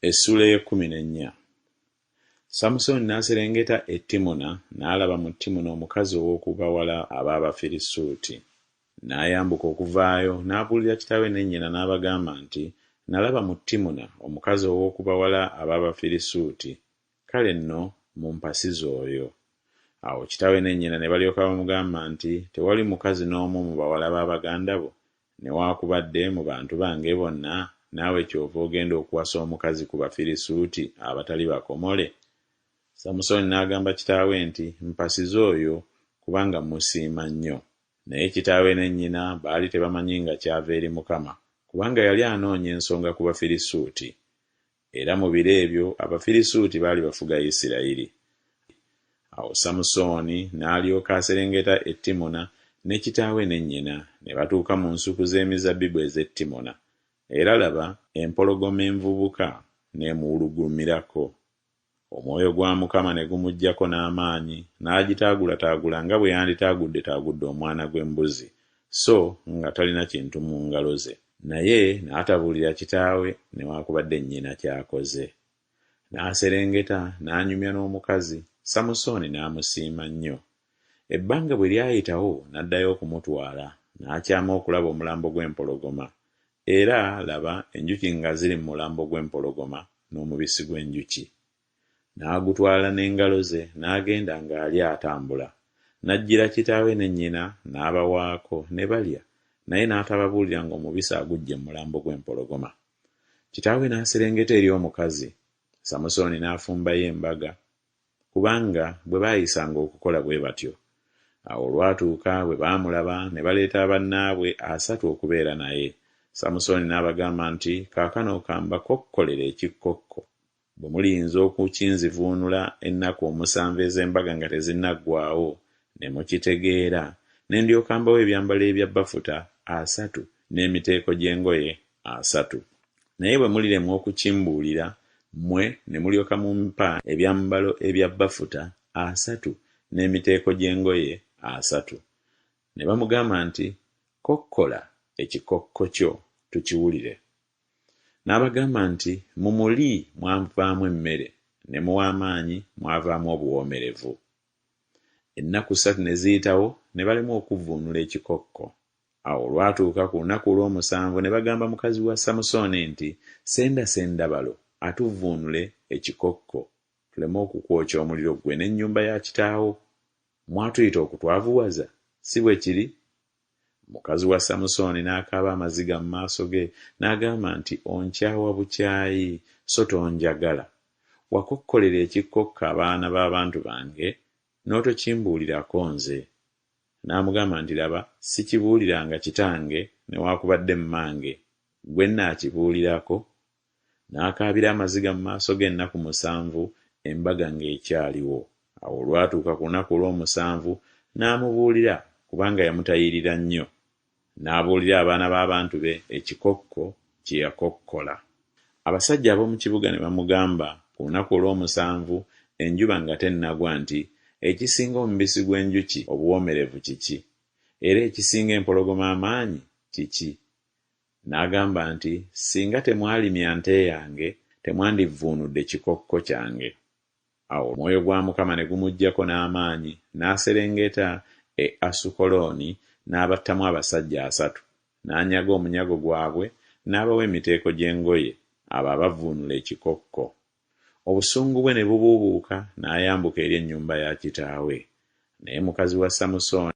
Essula ey'ekkuminennya. Samusooni n'aserengeta e Timuna n'alaba mu Timuna omukazi ow'okubawala ab'Abafirisuuti. N'ayambuka okuvaayo n'abuulira kitaawe ne nnyina n'abagamba nti, nalaba mu Timuna omukazi ow'okubawala ab'Abafirisuuti, kale nno mumpasize oyo. Awo kitaawe ne nnyina ne balyoka bamugamba nti, tewali mukazi n'omu mu bawala ba baganda bo, newaakubadde mu bantu bange bonna, naawe kyova ogenda okuwasa omukazi ku Bafirisuuti abatali bakomole? Samusooni n'agamba kitaawe nti, mpasize oyo kubanga musiima nnyo. Naye kitaawe ne nnyina baali tebamanyi nga kyava eri Mukama, kubanga yali anoonya ensonga ku Bafirisuuti. Era mu biro ebyo Abafirisuuti baali bafuga Isirayiri. Awo Samusooni n'alyoka aserengeta e Timuna ne kitaawe ne nnyina, ne batuuka mu nsuku z'emizabbibu ez'e Timuna. Era laba, empologoma envubuka n'emuwulugumirako. Omwoyo gwa Mukama ne gumuggyako n'amaanyi, n'agitaagulataagula nga bwe yanditaagudde omwana gw'embuzi, so nga talina kintu mu ngalo ze. Naye n'atabuulira kitaawe newaakubadde nnyina ky'akoze. N'aserengeta n'anyumya n'omukazi, Samusooni n'amusiima nnyo. Ebbanga bwe lyayitawo n'addayo okumutwala, n'akyama okulaba omulambo gw'empologoma. Era laba, enjuki nga ziri mu mulambo gw'empologoma n'omubisi gw'enjuki. N'agutwala n'engalo ze n'agenda ng'ali atambula. N'ajjira kitaawe ne nnyina n'abawaako ne balya, naye n'atababuulira ng'omubisi aguggye mu mulambo gw'empologoma. Kitaawe n'aserengeta eri omukazi, Samusooni n'afumbayo embaga, kubanga bwe baayisanga okukola bwe batyo. Awo olwatuuka bwe baamulaba ne baleeta bannaabwe 3 okubeera naye. Samusooni n'abagamba nti, kaakano kambakokkolere ekikkokko. Bwe muliyinza okukinzivuunula ennaku 7 ez'embaga nga tezinnaggwaawo, ne mukitegeera, ne ndyoka mbawo ebyambalo ebya bafuta 3 n'emiteeko gy'engoye 3. Naye bwe muliremwa okukimbuulira, mmwe ne mulyoka mumpa ebyambalo ebya bafuta 3 n'emiteeko gy'engoye 3. Ne bamugamba nti, kokkola ekikokko kyo tukiwulire. N'abagamba nti, mu muli mwavaamu emmere, ne mu w'amaanyi mwavaamu obuwoomerevu. Ennaku 3 ne ziyitawo ne balemwa okuvuunula ekikokko. Awo olwatuuka ku lunaku olw'omusanvu ne bagamba mukazi wa Samusooni nti, senda balo atuvuunule ekikokko, tuleme okukwokya omuliro gwe n'ennyumba ya kitaawo. Mwatuyita okutwavuwaza, si bwe kiri? Mukazi wa Samusooni n'akaaba amaziga mu maaso ge, n'agamba nti, onkyawa bukyayi, so tonjagala. Wakokkolera ekikokko abaana b'abantu bange, n'otokimbuulirako nze. N'amugamba nti, laba, sikibuuliranga kitange newaakubadde mmange, gwe nnaakibuulirako? N'akaabira amaziga mu maaso ge ennaku 7, embaga ng'ekyaliwo. Awo olwatuuka ku lunaku olw'omusanvu n'amubuulira, kubanga yamutayirira nnyo. N'abuulira abaana b'abantu be ekikokko kye yakokkola. Abasajja ab'omu kibuga ne bamugamba ku lunaku olw'omusanvu, enjuba nga tennagwa, nti, ekisinga omubisi gw'enjuki obuwoomerevu kiki? Era ekisinga empologoma amaanyi kiki? N'agamba nti, singa temwalimya nte yange, temwandivuunudde kikokko kyange. Awo omwoyo gwa Mukama ne gumuggyako n'amaanyi, n'aserengeta e Asukolooni n'abattamu abasajja 3, n'anyaga omunyago gwabwe, n'abawa emiteeko gy'engoye, abo abavuunula ekikokko. Obusungu bwe ne bubuubuuka, n'ayambuka eri ennyumba ya kitaawe. Naye mukazi wa Samusooni